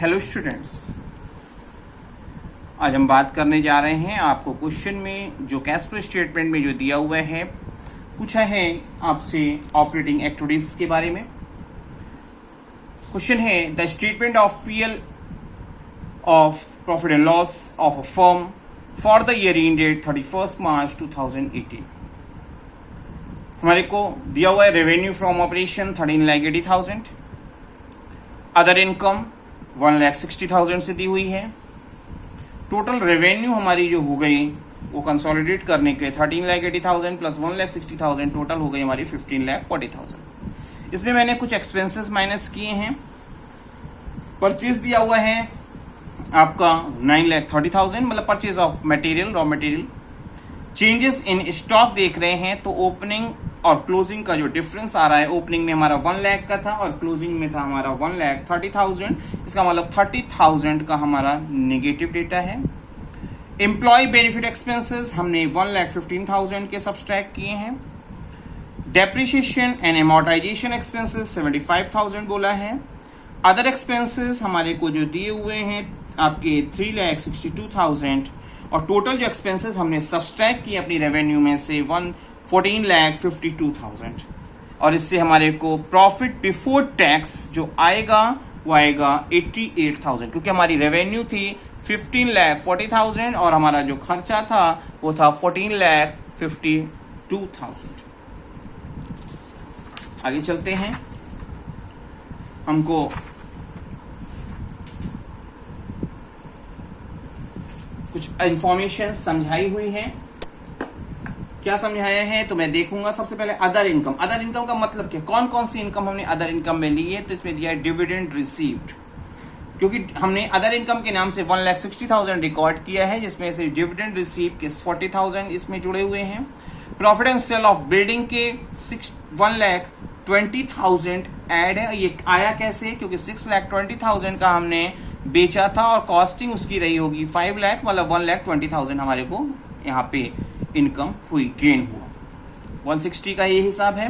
Hello students, आज हम बात करने जा रहे हैं आपको क्वेश्चन में जो कैश फ्लो स्टेटमेंट में जो दिया हुआ है पूछा है आपसे ऑपरेटिंग एक्टिविटीज के बारे में। क्वेश्चन है the statement of PL of profit and loss of a firm for the year ended 31 मार्च 2018। हमारे को दिया हुआ है revenue from operation 13,80,000, other income 1,60,000 से दी हुई है। टोटल रेवेन्यू हमारी जो हो गई वो कंसोलिडेट करने के 13,80,000 प्लस 1,60,000 टोटल हो गई हमारी 15,40,000। इसमें मैंने कुछ एक्सपेंसेस माइनस किए हैं। परचेज दिया हुआ है आपका 9,30,000, मतलब purchase of material, raw material. Changes in stock देख रहे हैं तो ओपनिंग और क्लोजिंग का जो डिफरेंस आ रहा है, ओपनिंग में हमारा 1 लाख का था और क्लोजिंग में था हमारा 1,30,000। इसका मतलब 30,000 का हमारा नेगेटिव डेटा है। एम्प्लॉय बेनिफिट एक्सपेंसेस हमने 1,15,000 के सब्सट्रैक्ट किए हैं। डेप्रिसिएशन एंड एमोर्टाइजेशन एक्सपेंसेस 75,000 बोला है। अदर एक्सपेंसेस हमारे को जो दिए हुए हैं आपके 3,62,000 और टोटल जो एक्सपेंसेस हमने सब्सट्रैक्ट किए अपनी रेवेन्यू में से 14,52,000 और इससे हमारे को प्रॉफिट बिफोर टैक्स जो आएगा वो आएगा 88,000, क्योंकि हमारी रेवेन्यू थी 15,40,000 और हमारा जो खर्चा था वो था 14,52,000। आगे चलते हैं। हमको कुछ इंफॉर्मेशन समझाई हुई है। क्या समझाया है तो मैं देखूंगा। सबसे पहले अदर इनकम। अदर इनकम का मतलब क्या, कौन कौन सी इनकम हमने अदर इनकम में ली है, तो इसमें दिया है डिविडेंड रिसीव्ड, क्योंकि हमने अदर इनकम के नाम से 1,60,000 रिकॉर्ड किया है, जिसमें से डिविडेंड रिसीव के 40,000 इसमें जुड़े हुए हैं। Profit and sale of building के 1,20,000 ऐड है। ये आया कैसे, क्योंकि 6,20,000 का हमने बेचा था और कॉस्टिंग उसकी रही होगी 5 लाख, मतलब 1,20,000 हमारे को यहाँ पे इनकम हुई, गेन हुआ। 160 का ये हिसाब है।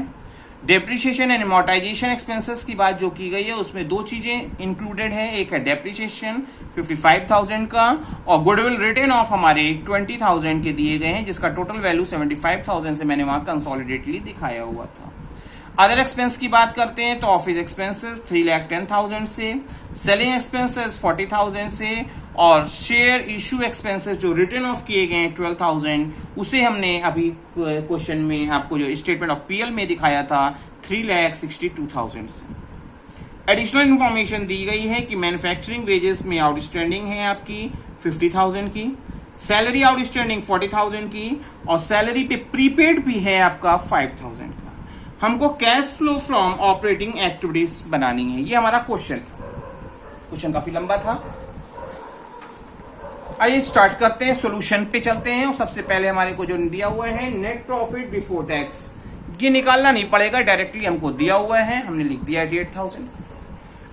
डेप्रिसिएशन एंड एमोर्टाइजेशन एक्सपेंसेस की बात जो की गई है उसमें दो चीजें इंक्लूडेड है। एक है डेप्रिसिएशन 55,000 का और गुडविल रिटर्न ऑफ हमारे 20,000 के दिए गए हैं, जिसका टोटल वैल्यू 75,000 से मैंने वहां कंसोलिडेटली दिखाया हुआ था। अदर एक्सपेंस की बात करते हैं तो ऑफिस एक्सपेंसेस 3,10,000 से, सेलिंग एक्सपेंसेस 40,000 से और शेयर इशू एक्सपेंसेस जो रिटर्न ऑफ किए गए हैं 12,000, उसे हमने अभी क्वेश्चन में आपको जो स्टेटमेंट ऑफ पीएल में दिखाया था 3,62,000 से। एडिशनल इंफॉर्मेशन दी गई है कि मैन्युफैक्चरिंग वेजेस में आउटस्टैंडिंग है आपकी 50,000 की, सैलरी आउटस्टैंडिंग 40,000 की और सैलरी पे प्रीपेड भी है आपका 5,000 का। हमको cash flow from operating activities बनानी है, ये हमारा क्वेश्चन था। क्वेश्चन काफी लंबा था। आइए स्टार्ट करते हैं, सॉल्यूशन पे चलते हैं। और सबसे पहले हमारे को जो दिया हुआ है नेट प्रॉफिट बिफोर टैक्स, ये निकालना नहीं पड़ेगा, डायरेक्टली हमको दिया हुआ है, हमने लिख दिया 88,000।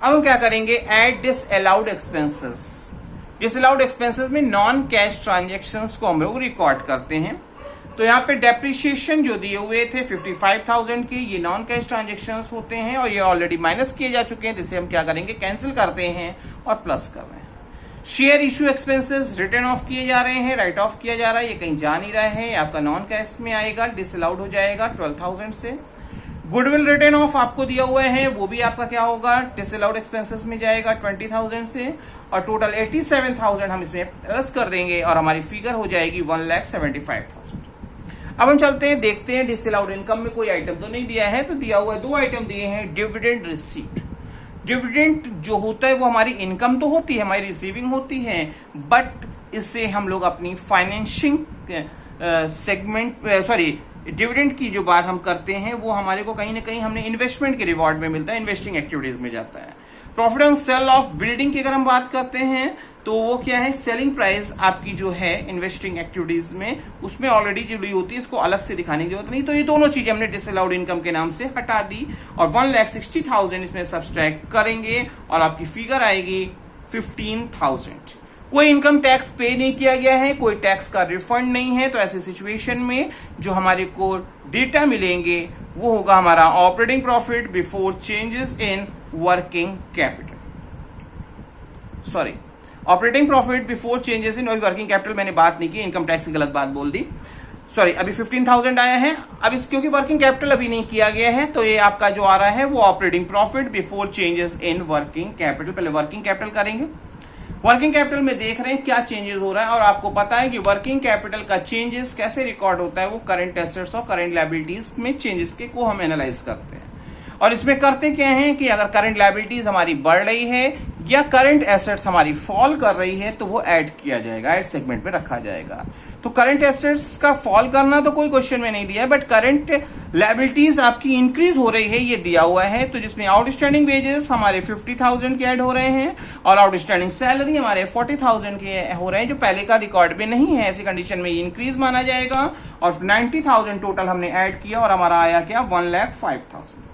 अब हम क्या करेंगे, add disallowed expenses. Disallowed expenses में नॉन कैश ट्रांजेक्शन्स को हम लोग रिकॉर्ड करते हैं। तो यहाँ पे डेप्रिसिएशन जो दिए हुए थे 55,000 की, ये नॉन कैश ट्रांजेक्शन्स होते हैं और ये ऑलरेडी माइनस किए जा चुके हैं, जिसे हम क्या करेंगे, कैंसिल करते हैं और प्लस कर रहे हैं। Share issue expenses return of किए जा रहे हैं, राइट ऑफ किया जा रहा है, ये कहीं जा नहीं रहा है, आपका नॉन कैश में आएगा, डिसअलाउड हो जाएगा 12,000 से। गुडविल रिटर्न ऑफ आपको दिया हुआ है, वो भी आपका क्या होगा, डिसअलाउड एक्सपेंसेस में जाएगा 20,000 से और टोटल 87,000 हम इसमें प्लस कर देंगे और हमारी फिगर हो जाएगी 1,75,000। अब हम चलते हैं, देखते हैं डिसअलाउड इनकम में कोई आइटम तो नहीं दिया है, तो दिया हुआ है, दो आइटम दिए हैं। डिविडेंड रिसीव्ड, डिविडेंड जो होता है वो हमारी इनकम तो होती है, हमारी रिसीविंग होती है, बट इससे हम लोग अपनी फाइनेंशिंग सेगमेंट डिविडेंड की जो बात हम करते हैं वो हमारे को कहीं ना कहीं हमने इन्वेस्टमेंट के रिवॉर्ड में मिलता है, इन्वेस्टिंग एक्टिविटीज में जाता है। Profit and sale of building की अगर हम बात करते हैं तो वो क्या है, सेलिंग प्राइस आपकी जो है इन्वेस्टिंग एक्टिविटीज में उसमें ऑलरेडी जुड़ी होती है, इसको अलग से दिखाने की जरूरत नहीं। तो ये दोनों चीजें हमने डिसअलाउड इनकम के नाम से हटा दी और 1,60,000 इसमें सब्सट्रैक्ट करेंगे और आपकी फिगर आएगी 15,000। कोई इनकम टैक्स पे नहीं किया गया है, कोई टैक्स का रिफंड नहीं है, तो ऐसे सिचुएशन में जो हमारे को डेटा मिलेंगे वो होगा हमारा operating profit before changes in working capital. Sorry, operating profit before changes in working capital मैंने बात नहीं की, इनकम टैक्स की गलत बात बोल दी, सॉरी। अभी 15,000 आया है, अब इस क्योंकि वर्किंग कैपिटल अभी नहीं किया गया है तो ये आपका जो आ रहा है वो operating profit before changes in working capital. पहले वर्किंग कैपिटल करेंगे। वर्किंग कैपिटल में देख रहे हैं क्या चेंजेस हो रहा है, और आपको पता है कि वर्किंग कैपिटल का चेंजेस कैसे रिकॉर्ड होता है, वो करंट एसेट्स और करंट लायबिलिटीज में चेंजेस के को हम एनालाइज करते हैं। और इसमें करते क्या है कि अगर करंट लायबिलिटीज हमारी बढ़ रही है या करंट एसेट्स हमारी फॉल कर रही है तो वो ऐड किया जाएगा, ऐड सेगमेंट में रखा जाएगा। तो करंट एसेट्स का फॉल करना तो कोई क्वेश्चन में नहीं दिया है, बट करंट लायबिलिटीज आपकी इंक्रीज हो रही है ये दिया हुआ है। तो जिसमें आउटस्टैंडिंग वेजेस हमारे 50,000 के ऐड हो रहे हैं और आउटस्टैंडिंग सैलरी हमारे 40,000 के हो रहे हैं, जो पहले का रिकॉर्ड में नहीं है। ऐसी कंडीशन में ये इंक्रीज माना जाएगा। और 90,000 टोटल हमने ऐड किया और हमारा आया क्या, 1,05,000।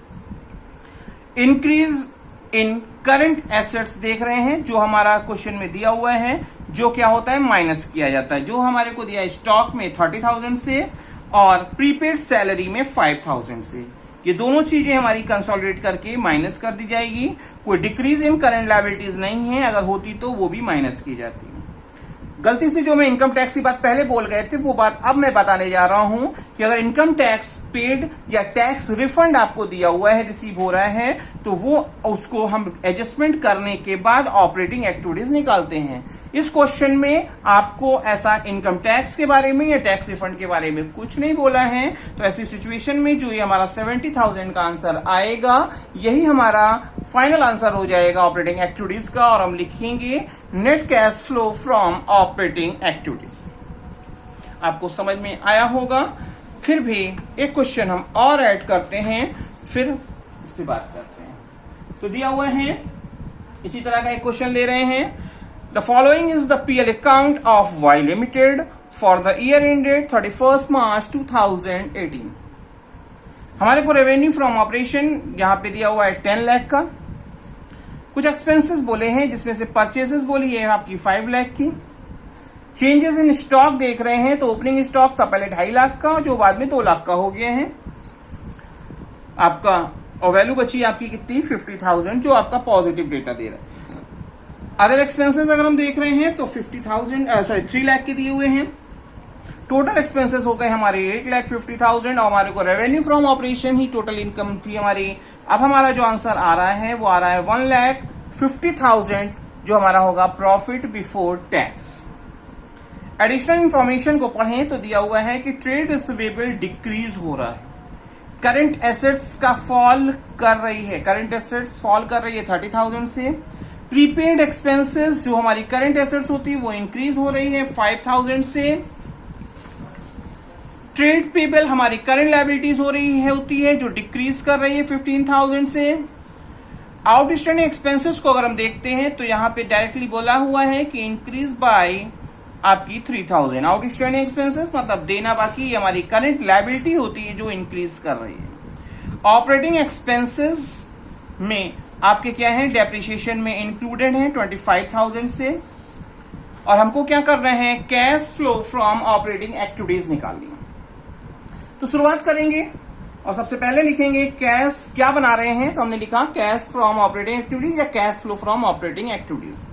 इंक्रीज इन करंट एसेट्स देख रहे हैं, जो हमारा क्वेश्चन में दिया हुआ है, जो क्या होता है माइनस किया जाता है। जो हमारे को दिया स्टॉक में 30,000 से और प्रीपेड सैलरी में 5,000 से, ये दोनों चीजें हमारी कंसोलिडेट करके माइनस कर दी जाएगी। कोई डिक्रीज इन करंट लायबिलिटीज नहीं है, अगर होती तो वो भी माइनस की जाती है। गलती से जो मैं इनकम टैक्स की बात पहले बोल गए थे वो बात अब मैं बताने जा रहा हूं कि अगर इनकम टैक्स पेड या टैक्स रिफंड आपको दिया हुआ है, रिसीव हो रहा है, तो वो उसको हम एडजस्टमेंट करने के बाद ऑपरेटिंग एक्टिविटीज निकालते हैं। इस क्वेश्चन में आपको ऐसा इनकम टैक्स के बारे में या टैक्स रिफंड के बारे में कुछ नहीं बोला है। तो ऐसी सिचुएशन में जो ये हमारा 70,000 का आंसर आएगा, यही हमारा फाइनल आंसर हो जाएगा ऑपरेटिंग एक्टिविटीज का। और हम लिखेंगे net cash flow from operating activities. आपको समझ में आया होगा। फिर भी एक क्वेश्चन हम और ऐड करते हैं, फिर इस पे बात करते हैं। तो दिया हुआ है, इसी तरह का एक क्वेश्चन ले रहे हैं। The following is the PL account of Y Limited for the year ended 31st March 2018। हमारे को रेवेन्यू फ्रॉम ऑपरेशन यहां पे दिया हुआ है 10 लाख का। कुछ एक्सपेंसेस बोले हैं, जिसमें से परचेसेस बोली है आपकी 5 लाख की। चेंजेस इन स्टॉक देख रहे हैं, तो ओपनिंग स्टॉक था पहले 2.5 लाख का, जो बाद में 2 लाख का हो गया है आपका। और वैल्यू बची आपकी कितनी, 50,000, जो आपका पॉजिटिव डेटा दे रहा है। अदर एक्सपेंसेस अगर हम देख रहे हैं तो 3 लाख के दिए हुए हैं। टोटल एक्सपेंसेस हो गए हमारे 8,50,000 और हमारे को revenue from operation he total income थी हमारी। अब हमारा जो आंसर आ रहा है वो आ रहा है 1,50,000, जो हमारा होगा profit before tax. Additional information को पढ़ें तो दिया हुआ है कि ट्रेड रिसीवेबल डिक्रीज हो रहा है, करंट एसेट्स का फॉल कर रही है, करंट एसेट्स फॉल कर रही है 30,000 से। प्रीपेड एक्सपेंसेस जो हमारी करंट एसेट्स होती है वो इंक्रीज हो रही है 5,000 से। ट्रेड पेबल हमारी करंट लायबिलिटीज हो रही है होती है, जो डिक्रीज कर रही है 15,000 से। आउटस्टैंडिंग एक्सपेंसेस को अगर हम देखते हैं तो यहां पे डायरेक्टली बोला हुआ है कि इंक्रीज बाय आपकी 3,000। आउटस्टैंडिंग एक्सपेंसेस मतलब देना बाकी, हमारी करंट लायबिलिटी होती है जो इंक्रीज कर रही है। ऑपरेटिंग एक्सपेंसेस में आपके क्या है, डेप्रिसिएशन में इंक्लूडेड है 25,000 से। और हमको क्या कर रहे हैं, cash flow from operating activities निकालनी है। तो शुरुआत करेंगे और सबसे पहले लिखेंगे कैश क्या बना रहे हैं, तो हमने लिखा कैश फ्रॉम ऑपरेटिंग एक्टिविटीज या cash flow from operating activities.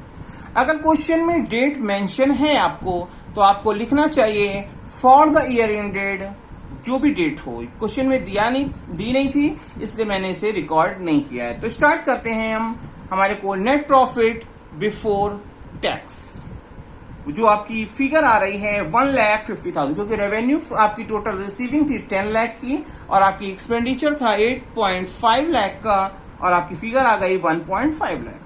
अगर क्वेश्चन में डेट मेंशन है आपको, तो आपको लिखना चाहिए फॉर द ईयर एंडेड, जो भी डेट हो। क्वेश्चन में दी नहीं थी, इसलिए मैंने इसे रिकॉर्ड नहीं किया है। तो स्टार्ट करते हैं हम। हमारे को नेट प्रॉफिट बिफोर टैक्स, जो आपकी फिगर आ रही है 1,50,000, क्योंकि रेवेन्यू आपकी टोटल रिसीविंग थी 10 लाख की और आपकी एक्सपेंडिचर था 8.5 लाख का, और आपकी फिगर आ गई 1.5 लाख।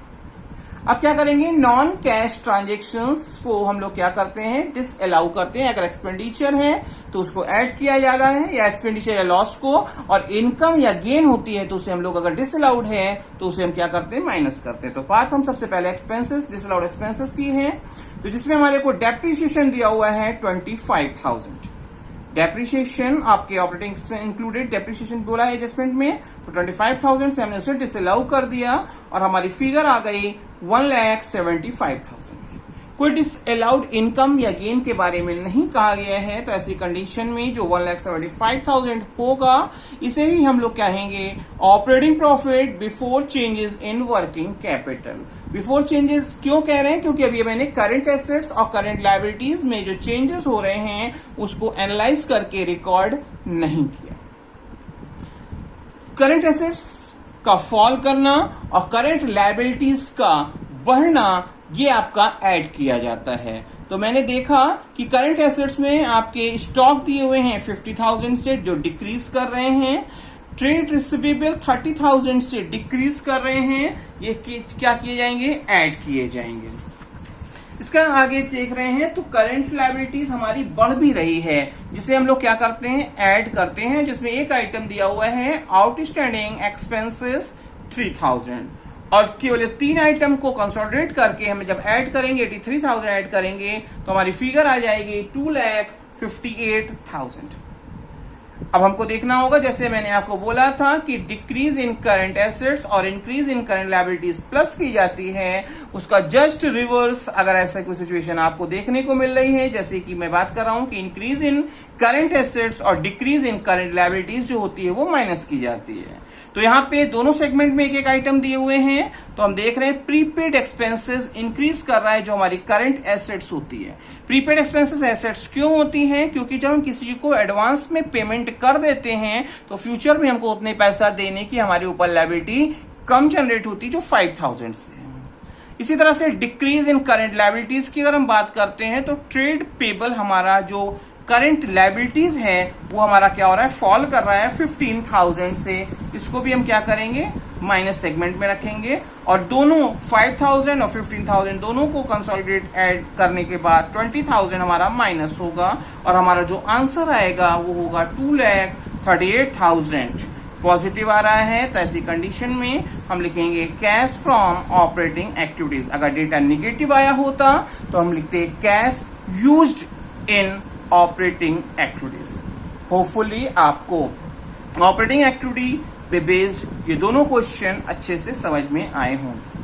अब क्या करेंगे, नॉन कैश ट्रांजेक्शन्स को हम लोग क्या करते हैं, डिसअलाउ करते हैं। अगर एक्सपेंडिचर है तो उसको ऐड किया जाता है, या एक्सपेंडिचर या लॉस को, और इनकम या गेन होती है तो उसे हम लोग अगर डिसअलाउड है तो उसे हम क्या करते हैं, माइनस करते हैं। तो बात हम सबसे पहले एक्सपेंसेस, डिसअलाउड एक्सपेंसेस की है। तो जिसमें हमारे को डेप्रिसिएशन दिया हुआ है 25,000। डेप्रिसिएशन आपके ऑपरेटिंग में इंक्लूडेड, डेप्रिसिएशन बोला है एडजस्टमेंट में, तो 25,000 से हमने उसे डिसअलाउ कर दिया और हमारी फिगर आ गई 1,75,000। कोई डिसअलाउड इनकम या गेन के बारे में नहीं कहा गया है, तो ऐसी कंडीशन में जो 1,75,000 होगा, इसे ही हम लोग कहेंगे operating profit before changes in working capital. Before changes क्यों कह रहे हैं? क्योंकि अभी मैंने करंट एसेट्स और करंट लायबिलिटीज में जो चेंजेस हो रहे हैं उसको एनालाइज करके रिकॉर्ड नहीं किया। करंट एसेट्स का फॉल करना और करंट लायबिलिटीज का बढ़ना ये आपका ऐड किया जाता है। तो मैंने देखा कि करंट एसेट्स में आपके स्टॉक दिए हुए हैं 50,000 से, जो डिक्रीज कर रहे हैं। ट्रेड रिसीवेबल 30,000 से डिक्रीज कर रहे हैं, ये क्या किए जाएंगे? ऐड किए जाएंगे। इसका आगे देख रहे हैं तो करंट लायबिलिटीज हमारी बढ़ भी रही है, जिसे हम लोग क्या करते हैं? ऐड करते हैं, जिसमें एक आइटम दिया हुआ है आउटस्टैंडिंग एक्सपेंसेस 3,000, और केवल 3 आइटम को कंसोलिडेट करके हम जब ऐड करेंगे 83,000 ऐड करेंगे तो हमारी फिगर आ जाएगी 2,58,000। अब हमको देखना होगा, जैसे मैंने आपको बोला था कि डिक्रीज इन करंट एसेट्स और increase in current liabilities plus की जाती है, उसका जस्ट रिवर्स अगर ऐसा कोई सिचुएशन आपको देखने को मिल रही है, जैसे कि मैं बात कर रहा हूं कि इंक्रीज इन करंट एसेट्स और डिक्रीज इन करंट लायबिलिटीज जो होती है वो माइनस की जाती है। तो यहाँ पे दोनों सेगमेंट में एक एक आइटम दिए हुए हैं, तो हम देख रहे हैं प्रीपेड एक्सपेंसेस इंक्रीज कर रहा है, जो हमारी करंट एसेट्स होती है। प्रीपेड एक्सपेंसेस एसेट्स क्यों होती हैं? क्योंकि जब हम किसी को एडवांस में पेमेंट कर देते हैं तो फ्यूचर में हमको उतने पैसा देने की हमारे ऊपर लायबिलिटी कम जनरेट होती है, जो 5,000 से है। इसी तरह से डिक्रीज इन करंट लायबिलिटीज की अगर हम बात करते हैं तो ट्रेड पेबल हमारा जो करंट लायबिलिटीज है वो हमारा क्या हो रहा है? फॉल कर रहा है 15,000 से। इसको भी हम क्या करेंगे? माइनस सेगमेंट में रखेंगे, और दोनों 5,000 और 15,000 दोनों को कंसोलिडेट ऐड करने के बाद 20,000 हमारा माइनस होगा, और हमारा जो आंसर आएगा वो होगा 2,38,000। पॉजिटिव आ रहा है तो ऐसी कंडीशन में हम लिखेंगे कैश फ्रॉम ऑपरेटिंग एक्टिविटीज। अगर डेटा निगेटिव आया होता तो हम लिखते cash used in operating activities. Hopefully आपको ऑपरेटिंग एक्टिविटी पे बेस्ड ये दोनों क्वेश्चन अच्छे से समझ में आए होंगे।